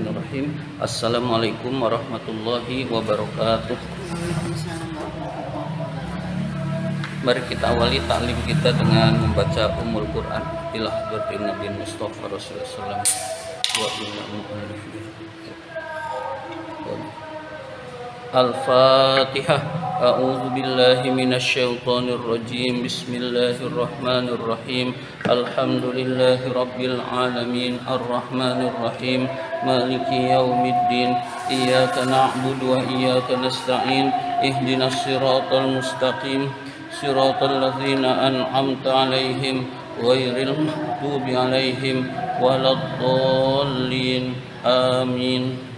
Bismillahirrahmanirrahim. Assalamualaikum warahmatullahi wabarakatuh. Mari kita awali taklim kita dengan membaca Ummul Quran ila hadratin Nabi Mustafa Rasulullah SAW. Al-Fatihah. A'udzu billahi minasyaitonir rajim. Bismillahirrahmanirrahim. Alhamdulillahi rabbil alamin arrahmanir rahim maliki yaumiddin. Iyyaka na'budu wa iyyaka nasta'in. Ihdinas siratal mustaqim. Siratal ladzina an'amta 'alaihim ghairil maghdubi 'alaihim waladdallin. Amin.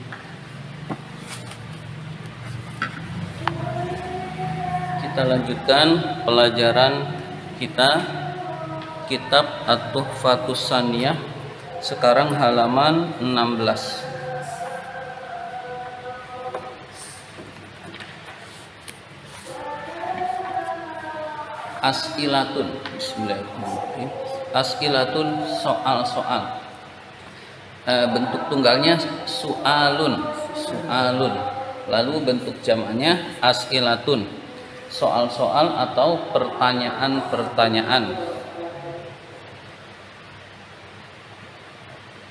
Kita lanjutkan pelajaran kita kitab At-Tuhfatus Saniyah, sekarang halaman 16. As'ilatun. Bismillahirrahmanirrahim. As'ilatun, soal-soal. Bentuk tunggalnya su'alun, su'alun. Lalu bentuk jamaknya as'ilatun, soal-soal atau pertanyaan-pertanyaan.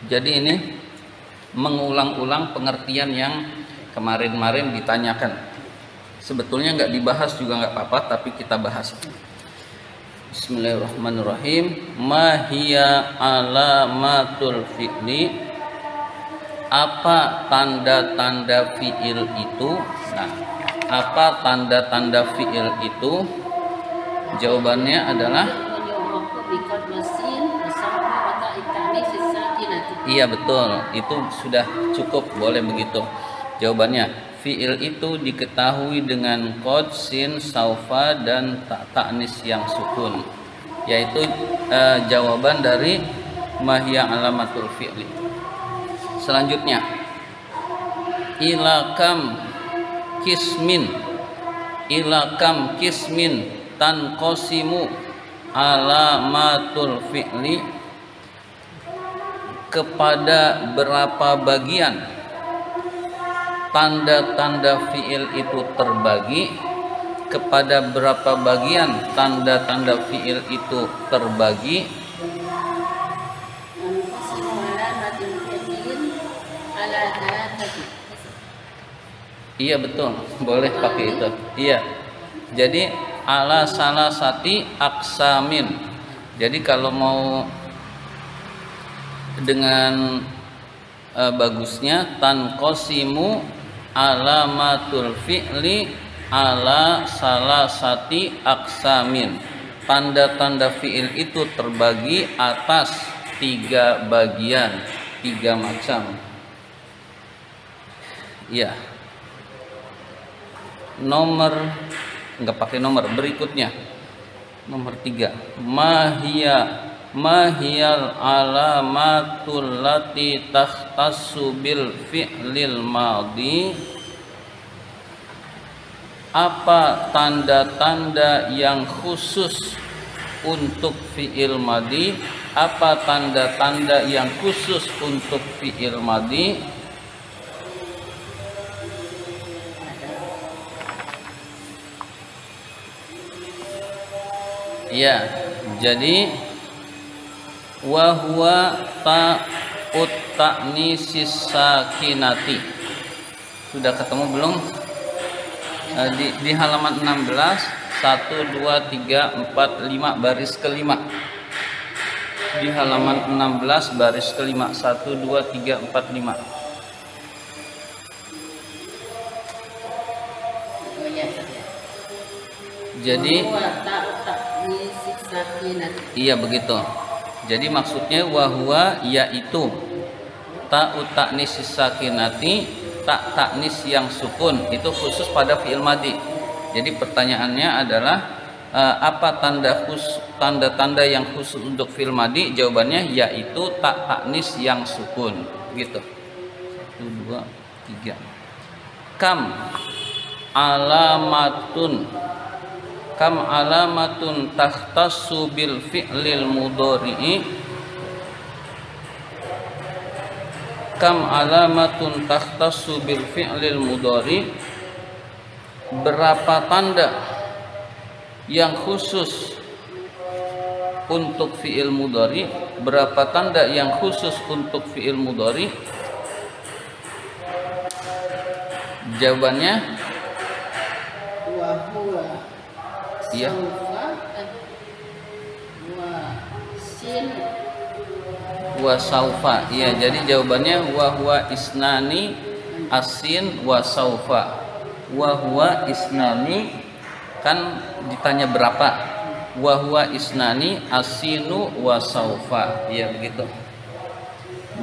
Jadi ini mengulang-ulang pengertian yang kemarin-kemarin ditanyakan. Sebetulnya nggak dibahas juga nggak apa-apa, tapi kita bahas. Bismillahirrahmanirrahim. Mahiya alamatul fi'li. Apa tanda-tanda fi'il itu? Nah, apa tanda-tanda fi'il itu? Jawabannya adalah iya, betul. Itu sudah cukup, boleh begitu. Jawabannya, fi'il itu diketahui dengan qad, sin, saufa dan ta'nis yang sukun. Yaitu jawaban dari mahiya alamatul fi'li. Selanjutnya, ilakam kismin, ilakam kismin tanqasimu alamatul fi'li. Kepada berapa bagian tanda-tanda fi'il itu terbagi? Kepada berapa bagian tanda-tanda fi'il itu terbagi? Iya, betul, boleh pakai itu. Iya. Jadi ala salasati aksamin. Jadi kalau mau dengan bagusnya tanqasimu alamatul fi'li ala salasati aksamin. Tanda-tanda fi'il itu terbagi atas 3 bagian, 3 macam. Iya. Nomor, enggak pakai nomor, berikutnya nomor 3. Mahiyal alamatul lati takhtassu bil fi'lil madhi. Apa tanda-tanda yang khusus untuk fi'il madhi? Apa tanda-tanda yang khusus untuk fi'il madhi? Ya, jadi wahwa ta'ut ta'nisis sakinati. Sudah ketemu belum? Di halaman 16, 1, 2, 3, 4, 5, baris kelima. Di halaman 16 baris kelima, 1, 2, 3, 4, 5. Jadi iya, begitu. Jadi maksudnya wahwa yaitu ta'ut ta'nisis sakinati, ta'nis yang sukun, itu khusus pada fi'il madhi. Jadi pertanyaannya adalah apa tanda-tanda yang khusus untuk fi'il madhi? Jawabannya yaitu ta'nis yang sukun. Gitu. 1, 2, 3. Kam alamatun kam alamatun takhtassu bil fi'lil mudhari'i. Kam alamatun takhtassu bil fi'lil mudhari, berapa tanda yang khusus untuk fi'il mudhari, berapa tanda yang khusus untuk fi'il mudhari? Jawabannya wa huwa iya. Wa saufa. Iya, jadi jawabannya wa huwa isnani asin wa saufa. Wa huwa isnani, kan ditanya berapa? Wa huwa isnani asinu wa saufa. Iya begitu.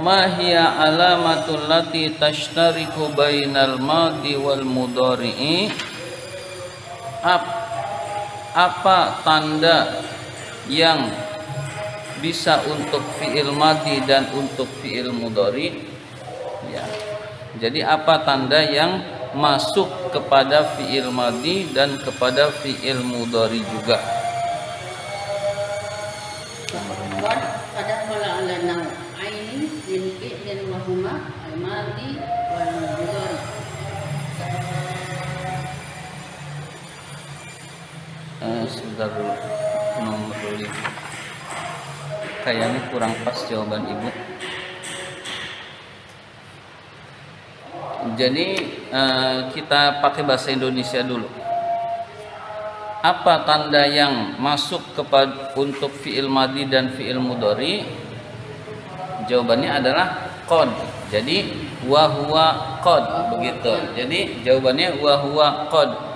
Ma hiya alamatul lati tashtariku bainal madi wal mudhari'i? Apa tanda yang bisa untuk fi'il madi dan untuk fi'il mudhari? Ya. Jadi apa tanda yang masuk kepada fi'il madi dan kepada fi'il mudhari juga? Pada pola ala nau'aini min fi'lin wa huma al-madi wal mudhari. Sebentar dulu, nomor dulu. Kayaknya kurang pas jawaban ibu. Jadi kita pakai bahasa Indonesia dulu. Apa tanda yang masuk kepada untuk fi'il madi dan fi'il mudhari? Jawabannya adalah qad. Jadi wa huwa qad, begitu. Jadi jawabannya wa huwa qad.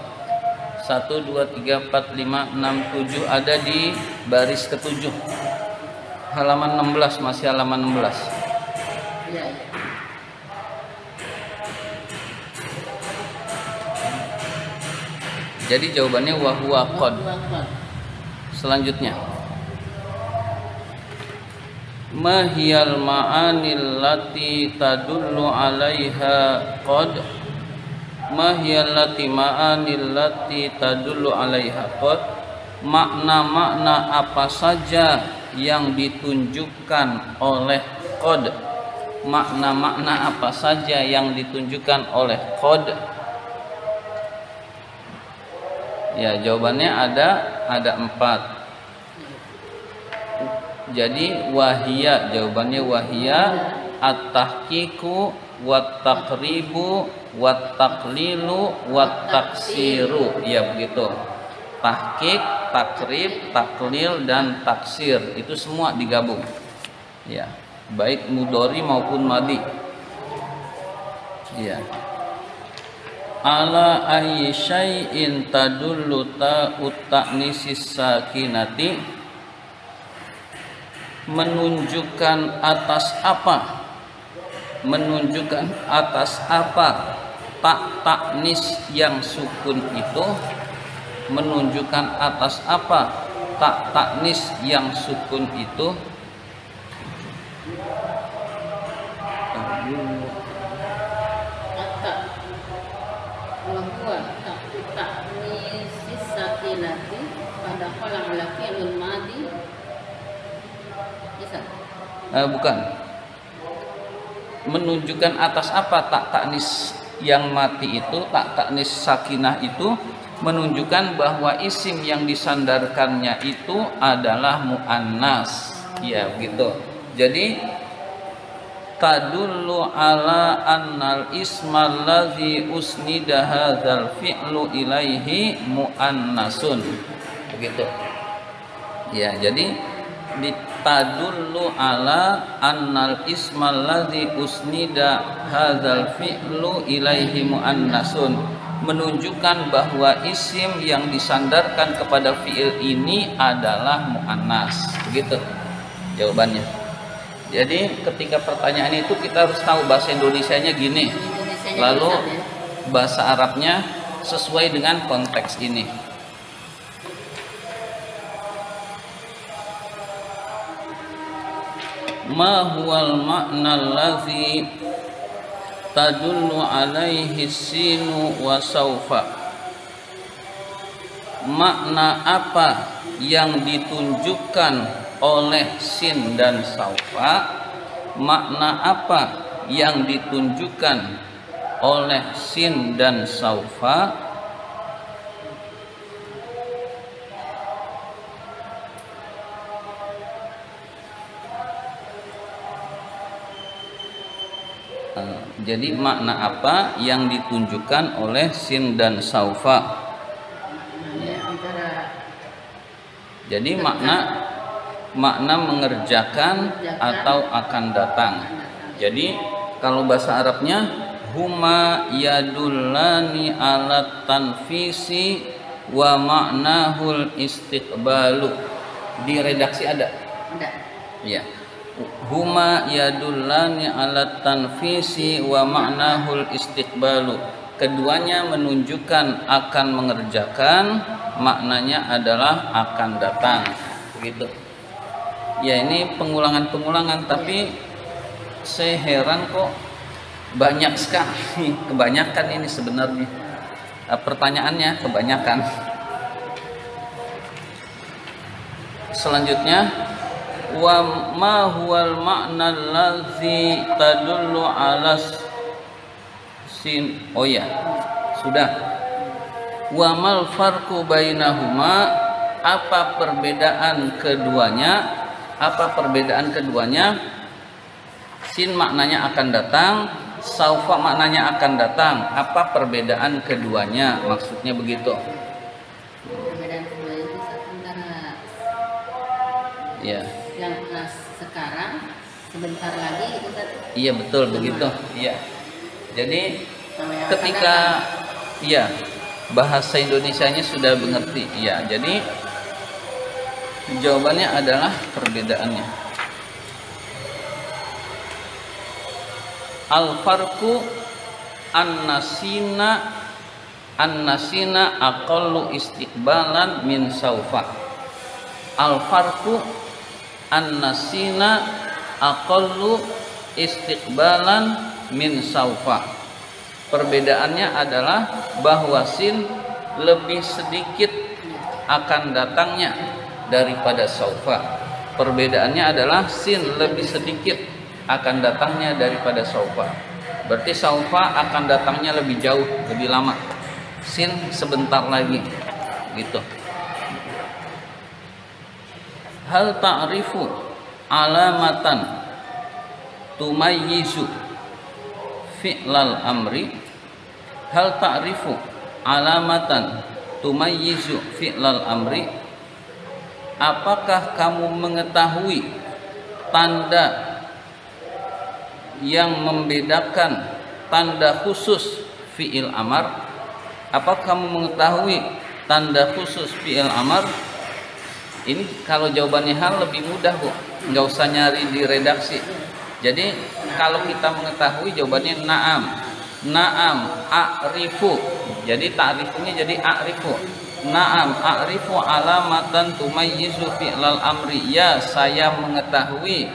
1 2 3 4 5 6 7 ada di baris ke-7. Halaman 16, masih halaman 16. Ya. Jadi jawabannya wa huwa qad. Selanjutnya, ma hiyal ma'anil lati tadullu 'alaiha qad? Ma hiyal lati ma'anil lati tadullu 'alaiha qad? Makna-makna apa saja yang ditunjukkan oleh qad? Makna-makna apa saja yang ditunjukkan oleh qad? Ya, jawabannya ada 4. Jadi wahia, jawabannya wahia at-tahqiqu wat-taqribu wat-taqlilu wat-taksiru. Ya begitu. Tahqiq, takrib, taklil dan taksir itu semua digabung. Ya, baik mudhari maupun madi. Ya. Ala ayyi syai'in tadullu ta'ut ta'nisis sakinati, menunjukkan atas apa? Menunjukkan atas apa tak taknis yang sukun itu? Menunjukkan atas apa tak taknis yang sukun itu? Bukan. Menunjukkan atas apa tak taknis yang mati itu, tak taknis sakinah itu menunjukkan bahwa isim yang disandarkannya itu adalah muannas. Ya begitu. Jadi tadullu ala annal ismal ladzi usnida hadzal fi'lu ilaihi muannasun. Begitu. Ya, jadi tadullu ala annal ismal ladzi usnida hadzal fi'lu ilaihi muannasun, menunjukkan bahwa isim yang disandarkan kepada fi'il ini adalah muannas. Begitu jawabannya. Jadi ketika pertanyaan itu kita harus tahu bahasa Indonesianya gini, lalu bahasa Arabnya sesuai dengan konteks ini. Ma huwal ma'na allazi tadullu alaihi sinu wa saufa? Makna apa yang ditunjukkan oleh sin dan saufa? Makna apa yang ditunjukkan oleh sin dan saufa jadi makna apa yang ditunjukkan oleh sin dan saufa? Jadi makna mengerjakan atau akan datang. Jadi kalau bahasa Arabnya huma yadullani ala tanfisi wa ma'nahul istiqbalu. Di redaksi ada? Ada. Iya. Huma yadullani ala tanfisi wa ma'nahul istiqbalu. Keduanya menunjukkan akan mengerjakan, maknanya adalah akan datang. Begitu. Ya, ini pengulangan-pengulangan, tapi saya heran kok banyak sekali, kebanyakan ini sebenarnya. Pertanyaannya kebanyakan. Selanjutnya, wa ma huwal ma'na allazi tadullu ala sin. Oh ya, sudah. Wa mal farqu bainahuma, apa perbedaan keduanya? Apa perbedaan keduanya? Sin maknanya akan datang, saufa maknanya akan datang. Apa perbedaan keduanya? Maksudnya begitu. Perbedaan kedua itu antara Ya. yang sekarang sebentar lagi itu satu. Iya, betul begitu. Iya. Jadi Sama yang akan ketika datang. iya bahasa Indonesianya sudah mengerti. Iya, jadi jawabannya adalah perbedaannya. Al-farqu an-nasina aqallu istiqbalan min saufa. Al-farqu an-nasina aqallu istiqbalan min saufa. Perbedaannya adalah bahwa sin lebih sedikit akan datangnya daripada saufa. Perbedaannya adalah sin lebih sedikit akan datangnya daripada saufa. Berarti saufa akan datangnya lebih jauh, lebih lama. Sin sebentar lagi. Gitu. Hal ta'rifu alamatan tumayyizu fi'lal amri. Hal ta'rifu alamatan tumayyizu fi'lal amri. Apakah kamu mengetahui tanda yang membedakan tanda khusus fi'il amar? Apa kamu mengetahui tanda khusus fi'il amar? Ini kalau jawabannya hal lebih mudah, Bu. Nggak usah nyari di redaksi. Jadi kalau kita mengetahui jawabannya na'am. Na'am a'rifu. Jadi ta'rifunya jadi a'rifu. Na'am a'rifu alamatan tumayyizu fi'lal amri. Ya, saya mengetahui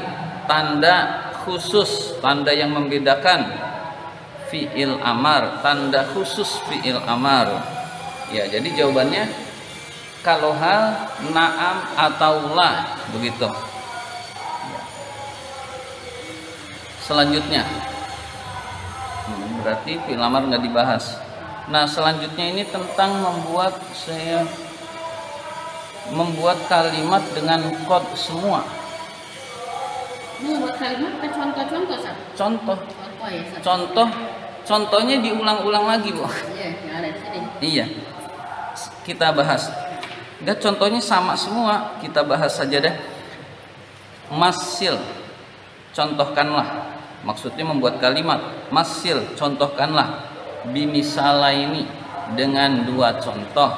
tanda khusus, tanda yang membedakan fi'il amar, tanda khusus fi'il amar. Ya, jadi jawabannya kalau hal, na'am atau la, begitu. Selanjutnya, berarti fi'il amar nggak dibahas. Nah, selanjutnya ini tentang membuat kalimat dengan kod semua. Buat kalimat contoh-contoh satu. Contoh. Contoh ya satu. Contohnya diulang-ulang lagi, Bu. Iya, yang ada di sini. Iya. Kita bahas. Enggak, contohnya sama semua. Kita bahas saja deh. Masil. Contohkanlah. Maksudnya membuat kalimat. Masil, contohkanlah. Bimisalaini, dengan dua contoh.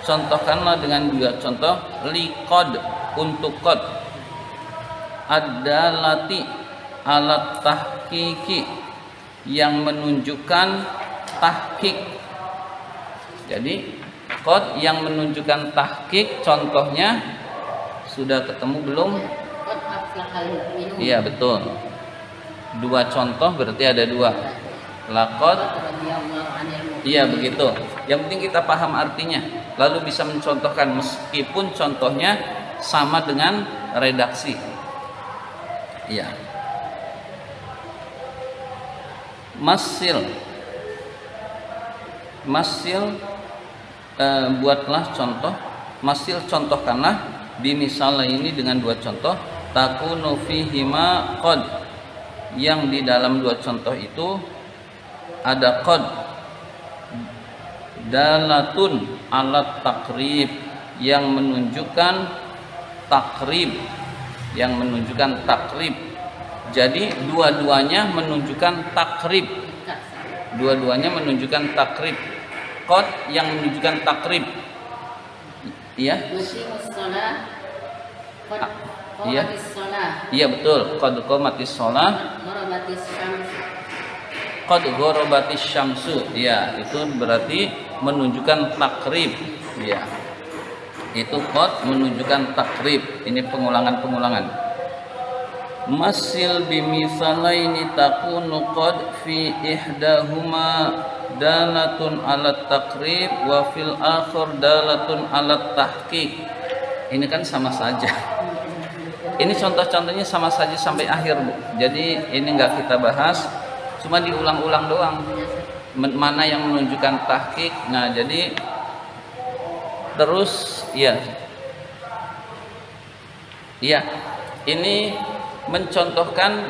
Contohkanlah dengan dua contoh. Liqad, untuk qad. Ad-dalati alat tahqiqi, yang menunjukkan tahqiq. Jadi qad yang menunjukkan tahqiq, contohnya sudah ketemu belum? Qad aflahal mu'minun. Iya, betul. Dua contoh berarti ada dua. Laqad. Radhiyallahu anil mu'minin. Iya, begitu. Yang penting kita paham artinya, lalu bisa mencontohkan meskipun contohnya sama dengan redaksi. Iya. Masil, buatlah contoh. Masil, contohkanlah, bimisalnya ini dengan dua contoh. Takunu fihima qad, yang di dalam dua contoh itu ada qad. Dalatun alat takrib, yang menunjukkan takrib, jadi dua-duanya menunjukkan takrib, qad yang menunjukkan takrib, iya. Iya. Iya betul, qad qamatis shalah, qad gharabatis syamsu. Ya, itu berarti menunjukkan takrib. Ya. Itu qad menunjukkan takrib. Ini pengulangan. Masil bimisalaini takunu qad fi ihdahuma dalatun alat takrib wa fil akhir dalatun alat tahqiq. Ini kan sama saja. Ini contoh-contohnya sama saja sampai akhir, Bu. Jadi ini nggak kita bahas, cuma diulang-ulang doang. Mana yang menunjukkan tahqiq. Nah, jadi terus ya. Iya. Ini mencontohkan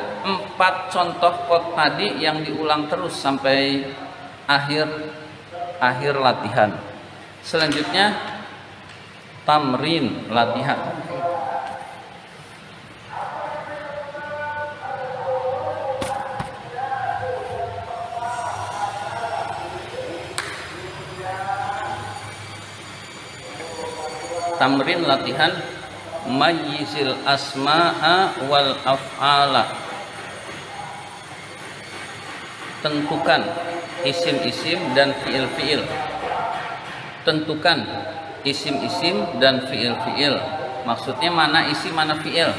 4 contoh qad tadi yang diulang terus sampai akhir latihan. Selanjutnya tamrin, latihan. Tamrin, latihan. Mayyizil asma'a wal af'ala, tentukan isim-isim dan fiil-fiil. Tentukan isim-isim dan fiil-fiil. Maksudnya mana isim mana fiil.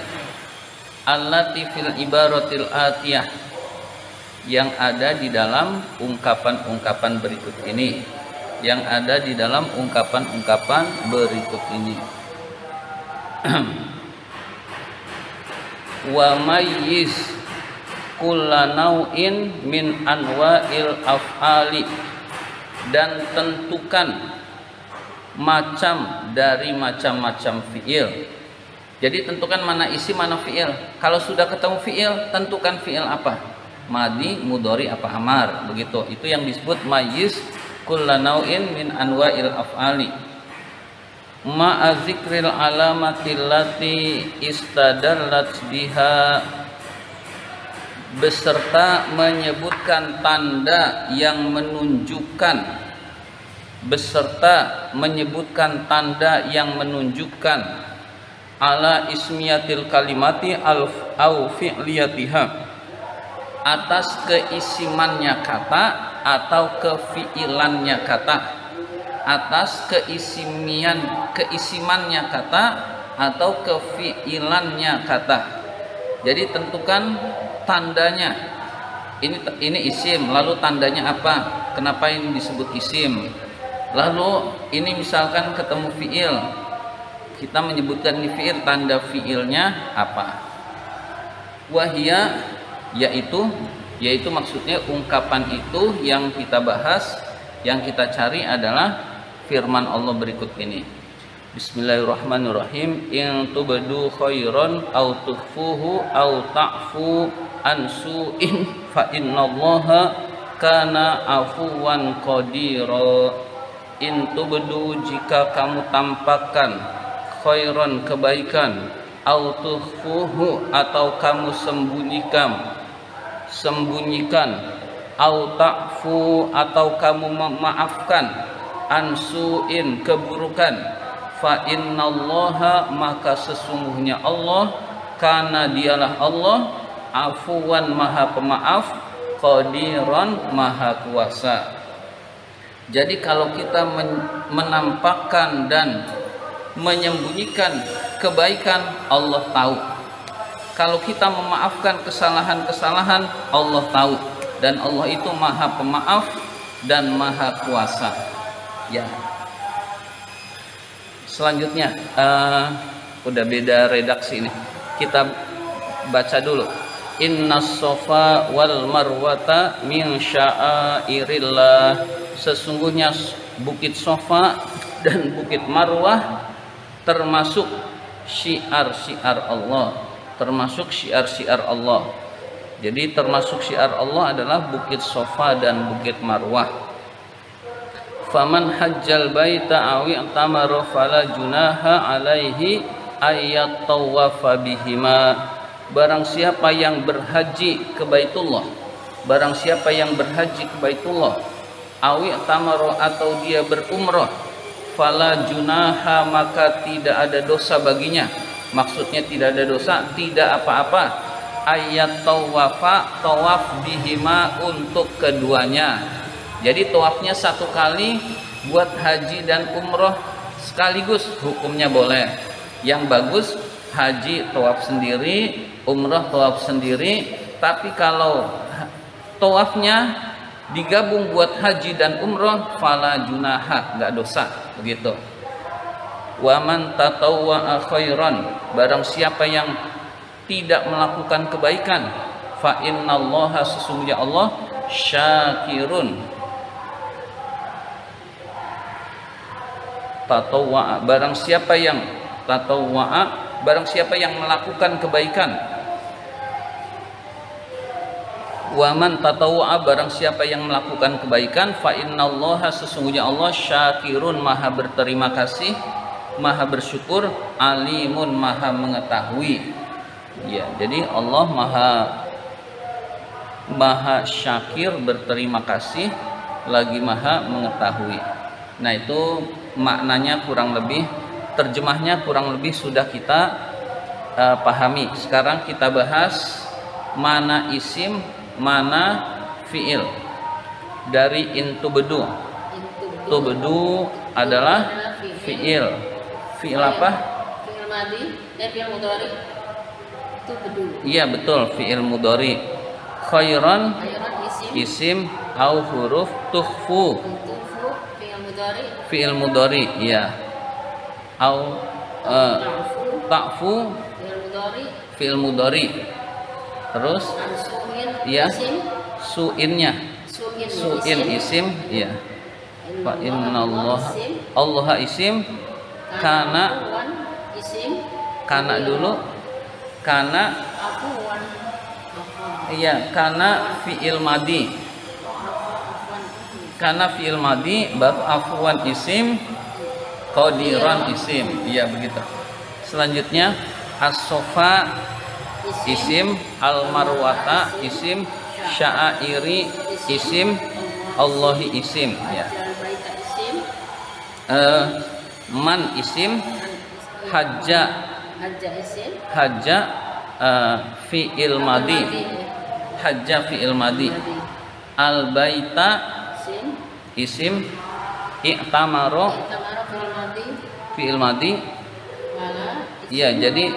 Allati fil ibaratil atiyah, yang ada di dalam ungkapan-ungkapan berikut ini. Yang ada di dalam ungkapan-ungkapan berikut ini. Wa mayyiz kulla nau'in min anwa'il af'ali, dan tentukan macam dari macam-macam fiil. Jadi tentukan mana isim mana fiil. Kalau sudah ketemu fiil, tentukan fiil apa, madi, mudhari, apa amar, begitu. Itu yang disebut mayyiz kulla nau'in min anwa'il af'ali. Ma'a zikril alamatil lati istadallat biha, beserta menyebutkan tanda yang menunjukkan, ala ismiyatil kalimati au fi'liyatiha, atas keisimannya kata atau kefiilannya kata. Atas keisimannya kata atau kefiilannya kata. Jadi tentukan tandanya. Ini isim, lalu tandanya apa? Kenapa ini disebut isim? Lalu ini misalkan ketemu fiil, kita menyebutkan ini fiil, tanda fiilnya apa? Wahia, yaitu maksudnya ungkapan itu yang kita bahas, yang kita cari adalah firman Allah berikut ini. Bismillahirrahmanirrahim. In tubdu khairan aw tukhfuhu aw ta'fu an su'in fa innallaha kana afuwan qadira. In tubdu, jika kamu tampakkan, khairan, kebaikan, aw tukhfuhu, atau kamu sembunyikan, aw ta'fu, atau kamu memaafkan, ansu'in, keburukan, fa innallaha, maka sesungguhnya Allah, karena dialah Allah, afuwan, maha pemaaf, qadiran, maha kuasa. Jadi kalau kita menampakkan dan menyembunyikan kebaikan, Allah tahu. Kalau kita memaafkan kesalahan-kesalahan, Allah tahu. Dan Allah itu maha pemaaf dan maha kuasa. Ya. Selanjutnya udah beda redaksi ini. Kita baca dulu. Innas safa wal marwata min sya'airillah. Sesungguhnya bukit Safa dan bukit Marwah termasuk syiar-syiar Allah, termasuk syiar-syiar Allah. Jadi termasuk syiar Allah adalah bukit Safa dan bukit Marwah. Faman hajjal baita awi tamara fala junaha alaihi ayat tawafa bihima. Barang siapa yang berhaji ke Baitullah, barang siapa yang berhaji ke Baitullah, awi tamaro atau dia berumrah, fala junaha maka tidak ada dosa baginya. Maksudnya tidak ada dosa, tidak apa-apa. Ayat tawafa, tawaf bihima untuk keduanya. Jadi tawafnya satu kali, buat haji dan umroh sekaligus hukumnya boleh. Yang bagus haji tawaf sendiri, umroh tawaf sendiri. Tapi kalau tawafnya digabung buat haji dan umroh, fala junaha, nggak dosa, begitu. Waman tatawwa'a khairan, barang siapa yang tidak melakukan kebaikan, fa innallaha, sesungguhnya Allah syakirun. Tatawwa'a, barang siapa yang tatawwa'a, barang siapa yang melakukan kebaikan. Waman tatawwa'a, barang siapa yang melakukan kebaikan, fa innallaha, sesungguhnya Allah syakirun, maha berterima kasih, maha bersyukur, alimun, maha mengetahui. Ya, jadi Allah maha syakir, berterima kasih, lagi maha mengetahui. Nah, itu maknanya kurang lebih, terjemahnya kurang lebih sudah kita pahami. Sekarang kita bahas mana isim, mana fiil dari intubedu. Tubedu adalah fiil. Fiil apa? Fiil madi, fiil mudhari. Tubedu. Iya betul, fiil mudhari. Khairan isim au huruf tukhfu. Tukhfu fiil mudhari. Fiil mudhari, iya. Au ta'fu fiil mudhari. Terus iya, su'innya. Su'in isim, iya. Fa innallaha, Allah isim, kana dulu, kana, iya, kana fi'il madi, kana fi'il madi, baru afwan isim, qadiran isim, iya begitu. Selanjutnya as-safa isim, al-marwata isim, sya'airi isim, Allahi isim, ya. Man isim, hajja fi'il madi, hajja fi'il madi, al baita isim, i'tamaro fi'il madi. Ya, jadi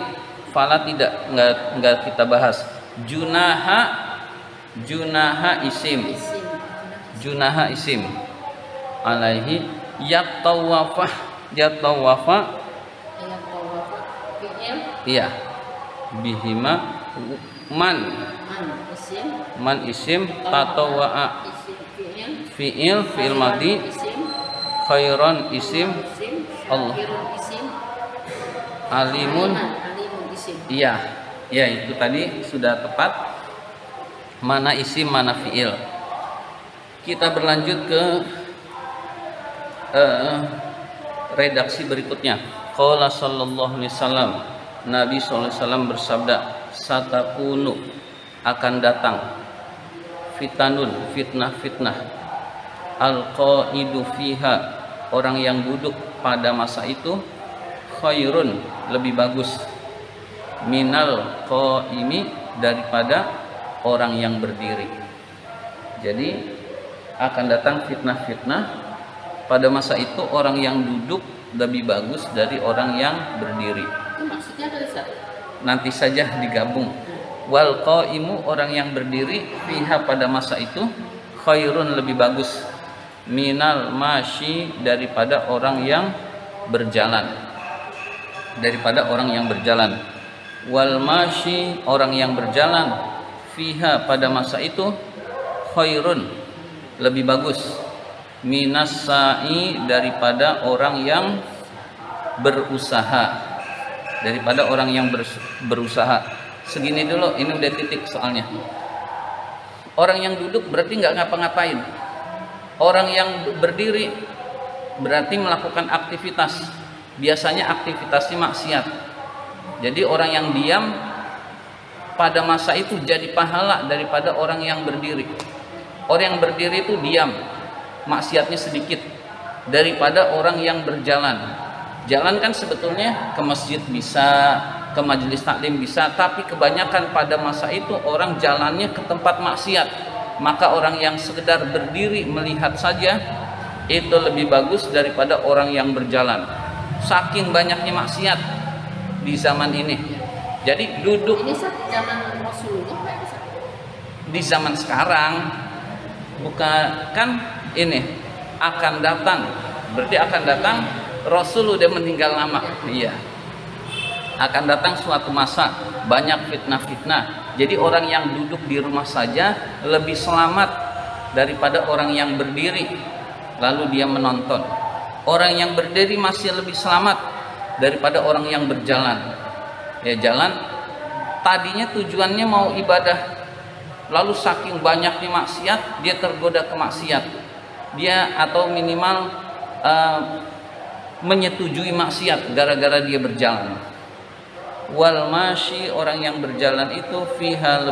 fala enggak kita bahas. Junaha isim, junaha isim, alaihi yatawafa, iya, bihima, man isim, tatawwa'a fi'il madi, khairan isim, Allah, alimun, iya, ya itu tadi sudah tepat. Mana isim, mana fi'il. Kita berlanjut ke redaksi berikutnya. Qala sallallahu alaihi wasallam, Nabi sallallahu alaihi wasallam bersabda, satakunu, akan datang, fitanun, fitnah, al-qaidu fiha, orang yang duduk pada masa itu, khairun, lebih bagus, minal qaimi, daripada orang yang berdiri. Jadi akan datang fitnah pada masa itu, orang yang duduk lebih bagus dari orang yang berdiri. Itu maksudnya apa, Ustaz? Nanti saja digabung. Wal qaimu, orang yang berdiri, fiha, pada masa itu, khairun, lebih bagus, minal masyi, daripada orang yang berjalan, Wal masyi, orang yang berjalan, fiha pada masa itu khairun lebih bagus minas sa'i daripada orang yang berusaha, berusaha. Segini dulu, ini udah titik soalnya. Orang yang duduk berarti nggak ngapa-ngapain. Orang yang berdiri berarti melakukan aktivitas. Biasanya aktivitasnya maksiat. Jadi orang yang diam pada masa itu jadi pahala daripada orang yang berdiri. Orang yang berdiri itu diam, maksiatnya sedikit, daripada orang yang berjalan. Jalan kan sebetulnya ke masjid bisa, ke majelis taklim bisa, tapi kebanyakan pada masa itu orang jalannya ke tempat maksiat. Maka orang yang sekedar berdiri melihat saja itu lebih bagus daripada orang yang berjalan. Saking banyaknya maksiat di zaman ini. Jadi duduk Ini zaman Rasulullah Pak? di zaman sekarang, bukan kan ini akan datang, berarti akan datang. Rasul udah meninggal lama, iya. Akan datang suatu masa banyak fitnah-fitnah. Jadi orang yang duduk di rumah saja lebih selamat daripada orang yang berdiri lalu dia menonton. Orang yang berdiri masih lebih selamat daripada orang yang berjalan. Ya, jalan tadinya tujuannya mau ibadah, lalu saking banyaknya maksiat dia tergoda ke maksiat. Dia atau minimal menyetujui maksiat gara-gara dia berjalan. Wal masyi, orang yang berjalan itu fiha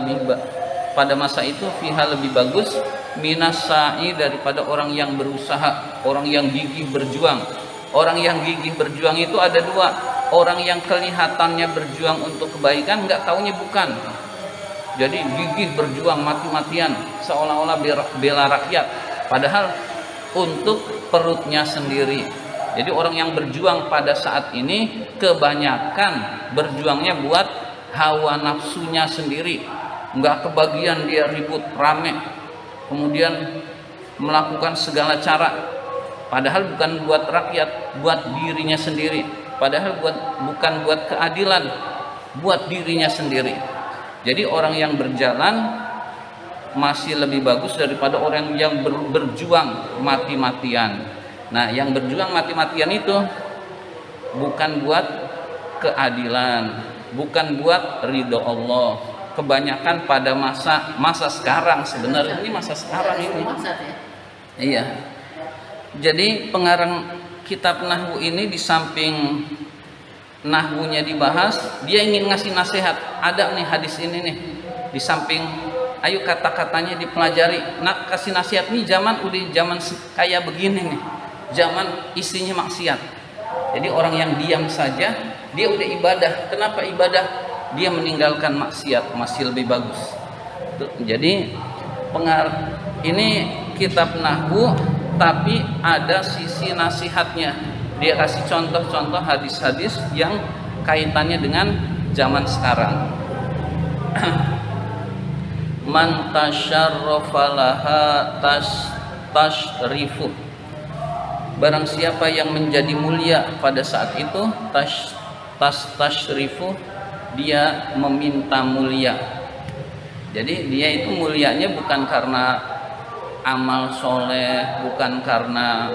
pada masa itu fiha lebih bagus minas sa'i daripada orang yang berusaha, orang yang gigih berjuang. Orang yang gigih berjuang itu ada dua. Orang yang kelihatannya berjuang untuk kebaikan, nggak taunya bukan. Jadi gigih berjuang mati-matian seolah-olah bela rakyat, padahal untuk perutnya sendiri. Jadi orang yang berjuang pada saat ini kebanyakan berjuangnya buat hawa nafsunya sendiri, nggak kebagian dia ribut rame, kemudian melakukan segala cara, padahal bukan buat rakyat, buat dirinya sendiri, padahal bukan buat keadilan, buat dirinya sendiri. Jadi orang yang berjalan masih lebih bagus daripada orang yang berjuang mati-matian. Nah, yang berjuang mati-matian itu bukan buat keadilan, bukan buat ridho Allah. Kebanyakan pada masa sekarang, sebenarnya ini masa sekarang ini. Iya. Jadi pengarang kitab Nahwu ini di samping nahwunya dibahas, dia ingin ngasih nasihat. Ada nih hadis ini nih. Di samping ayo kata-katanya dipelajari. Nah, kasih nasihat nih zaman kayak begini nih. Zaman isinya maksiat. Jadi orang yang diam saja dia udah ibadah. Kenapa ibadah? Dia meninggalkan maksiat masih lebih bagus. Jadi ini kitab Nahwu tapi ada sisi nasihatnya. Dia kasih contoh-contoh hadis-hadis yang kaitannya dengan zaman sekarang. Man tasyarrafa laha tashrifu. Barang siapa yang menjadi mulia pada saat itu, tashrifu, dia meminta mulia. Jadi dia itu mulianya bukan karena amal soleh, bukan karena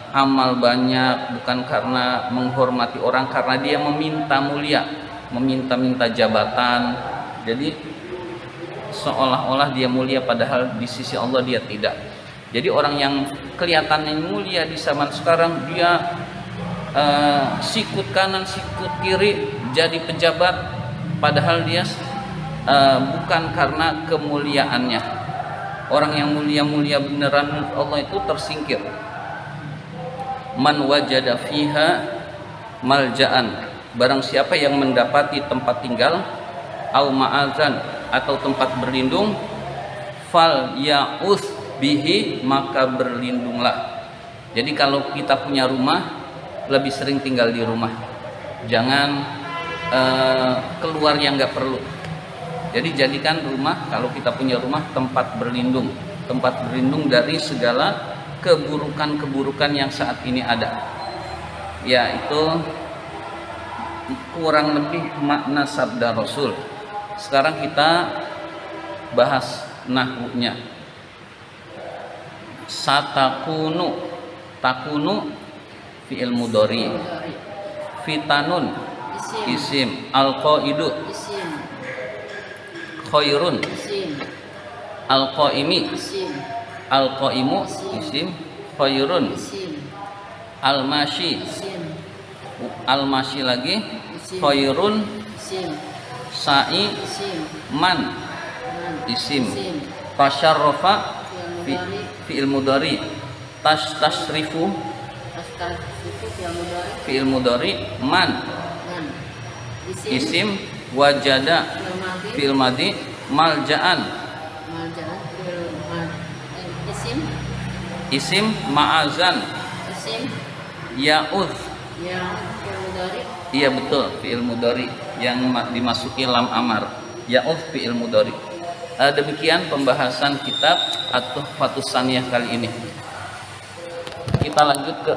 amal banyak, bukan karena menghormati orang, karena dia meminta mulia, meminta jabatan. Jadi seolah-olah dia mulia padahal di sisi Allah dia tidak. Jadi orang yang kelihatannya mulia di zaman sekarang dia sikut kanan sikut kiri jadi pejabat, padahal dia bukan karena kemuliaannya. Orang yang mulia-mulia beneran Allah itu tersingkir. Man wajada fiha malja'an, barang siapa yang mendapati tempat tinggal, au ma'azan, atau tempat berlindung, fal ya'uth bihi, maka berlindunglah. Jadi kalau kita punya rumah, lebih sering tinggal di rumah, jangan keluar yang nggak perlu. Jadi jadikan rumah, kalau kita punya rumah, tempat berlindung dari segala keburukan-keburukan yang saat ini ada. Ya, itu kurang lebih makna sabda Rasul Sekarang kita bahas nahwunya. Satakunu, takunu fi'il mudhari, fitanun isim, alqaidu isim, khairun, isim, alqaimi, isim, alqaimu isim, khairun, isim, almashi, isim, almashi lagi, isim, khairun, isim, sa'i, isim, man man, isim, isim, tasyarrafa fi'il mudhari, fi'il mudhari, tasrifu pasca itu fi'il mudhari, fi'il mudhari, man man, isim, wajada fi'il madhi, fi'il madhi, malja'an marja'an, fi'il isim, isim, ma'azan, isim, ya'udh. yang fi'il mudhari, Iya betul, fi'il mudhari yang dimasuki lam amar, ya'udh fi'il mudhari. Demikian pembahasan kitab At-Tuhfatus Saniyah kali ini. Kita lanjut ke